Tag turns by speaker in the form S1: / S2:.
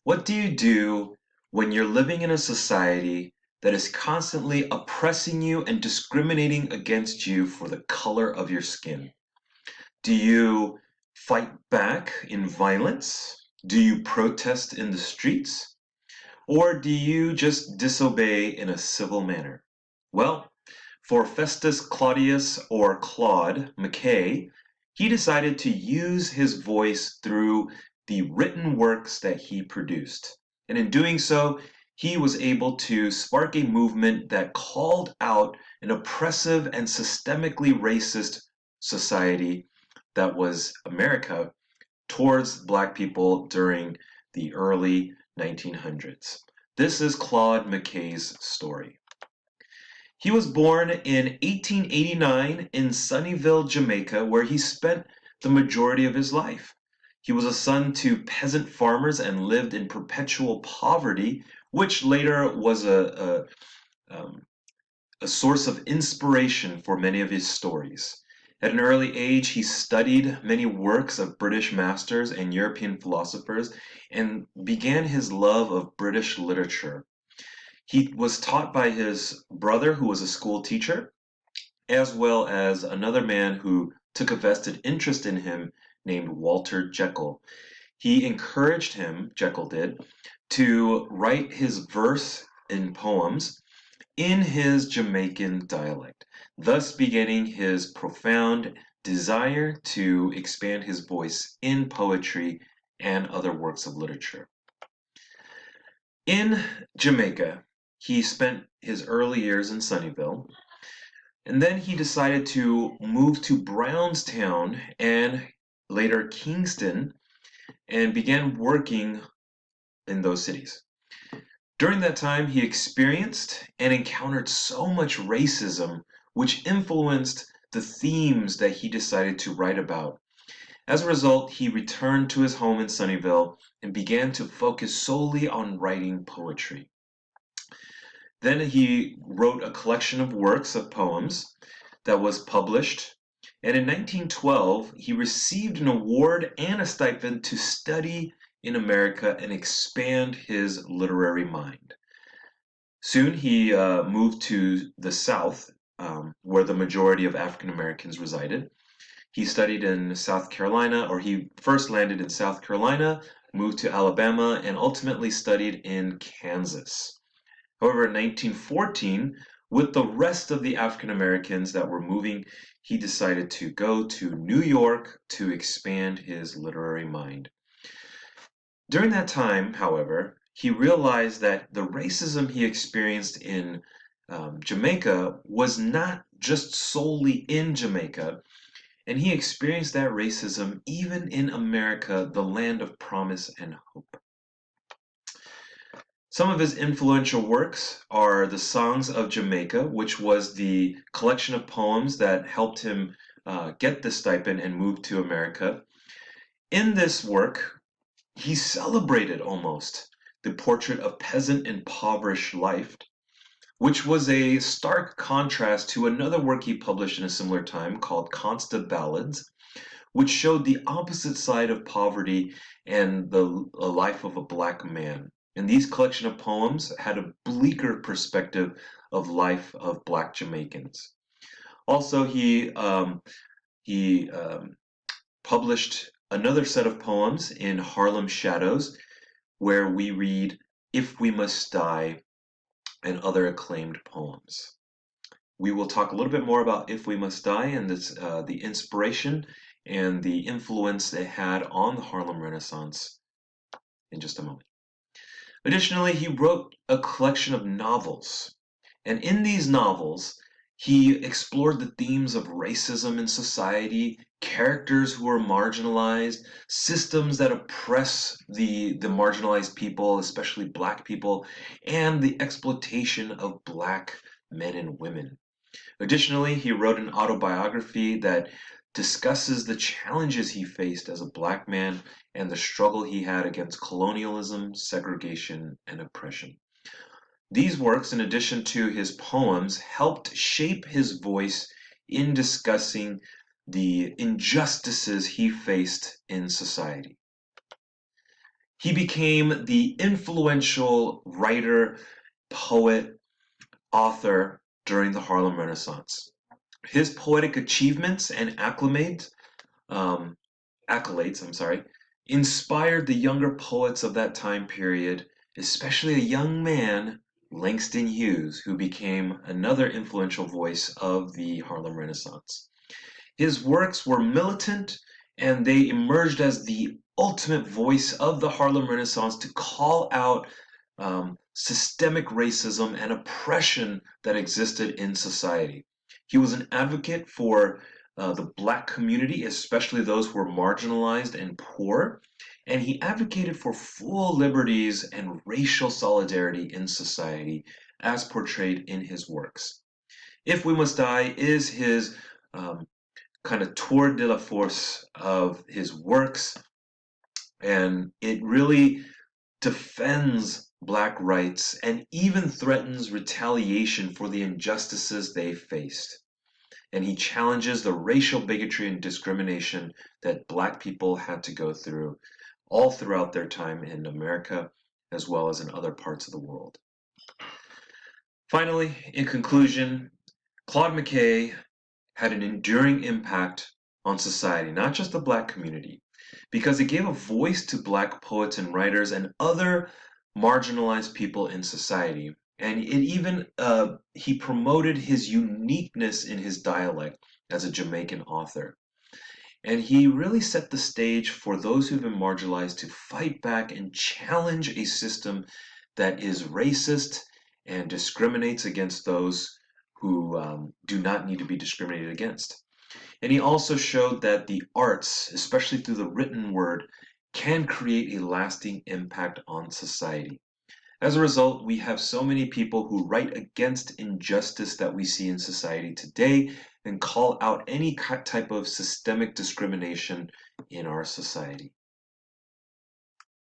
S1: What do you do when you're living in a society that is constantly oppressing you and discriminating against you for the color of your skin? Do you fight back in violence? Do you protest in the streets? Or do you just disobey in a civil manner? Well, for Festus Claudius or Claude McKay, he decided to use his voice through the written works that he produced. And in doing so, he was able to spark a movement that called out an oppressive and systemically racist society that was America towards Black people during the early 1900s. This is Claude McKay's story. He was born in 1889 in Sunnyvale, Jamaica, where he spent the majority of his life. He was a son to peasant farmers and lived in perpetual poverty, which later was a source of inspiration for many of his stories. At an early age, he studied many works of British masters and European philosophers and began his love of British literature. He was taught by his brother, who was a school teacher, as well as another man who took a vested interest in him named Walter Jekyll. He encouraged him, Jekyll did, to write his verse in poems in his Jamaican dialect, thus beginning his profound desire to expand his voice in poetry and other works of literature. In Jamaica, he spent his early years in Sunnyvale, and then he decided to move to Brownstown and later Kingston and began working in those cities. During that time, he experienced and encountered so much racism, which influenced the themes that he decided to write about. As a result, he returned to his home in Sunnyvale and began to focus solely on writing poetry. Then he wrote a collection of works of poems that was published, and in 1912, he received an award and a stipend to study in America and expand his literary mind. Soon he moved to the South, where the majority of African Americans resided. He studied in South Carolina, or he first landed in South Carolina, moved to Alabama, and ultimately studied in Kansas. However, in 1914, with the rest of the African Americans that were moving, he decided to go to New York to expand his literary mind. During that time, however, he realized that the racism he experienced in Jamaica was not just solely in Jamaica, and he experienced that racism even in America, the land of promise and hope. Some of his influential works are the Songs of Jamaica, which was the collection of poems that helped him get the stipend and move to America. In this work, he celebrated almost the portrait of peasant impoverished life, which was a stark contrast to another work he published in a similar time called Consta Ballads, which showed the opposite side of poverty and the life of a black man. And these collection of poems had a bleaker perspective of life of black Jamaicans. Also, he published another set of poems in Harlem Shadows, where we read If We Must Die and other acclaimed poems. We will talk a little bit more about If We Must Die and the inspiration and the influence it had on the Harlem Renaissance in just a moment. Additionally, he wrote a collection of novels, and in these novels, he explored the themes of racism in society, characters who are marginalized, systems that oppress the marginalized people, especially black people, and the exploitation of black men and women. Additionally, he wrote an autobiography that discusses the challenges he faced as a black man and the struggle he had against colonialism, segregation, and oppression. These works, in addition to his poems, helped shape his voice in discussing the injustices he faced in society. He became the influential writer, poet, author during the Harlem Renaissance. His poetic achievements and um, accolades, inspired the younger poets of that time period, especially a young man, Langston Hughes, who became another influential voice of the Harlem Renaissance. His works were militant and they emerged as the ultimate voice of the Harlem Renaissance to call out systemic racism and oppression that existed in society. He was an advocate for the black community, especially those who were marginalized and poor, and he advocated for full liberties and racial solidarity in society as portrayed in his works. If We Must Die is his um, kind of tour de la force of his works, and it really defends black rights and even threatens retaliation for the injustices they faced. And he challenges the racial bigotry and discrimination that black people had to go through all throughout their time in America as well as in other parts of the world. Finally, in conclusion, Claude McKay had an enduring impact on society, not just the black community, because it gave a voice to black poets and writers and other marginalized people in society. And it even, he promoted his uniqueness in his dialect as a Jamaican author. And he really set the stage for those who've been marginalized to fight back and challenge a system that is racist and discriminates against those who do not need to be discriminated against. And he also showed that the arts, especially through the written word, can create a lasting impact on society. As a result, we have so many people who write against injustice that we see in society today and call out any type of systemic discrimination in our society.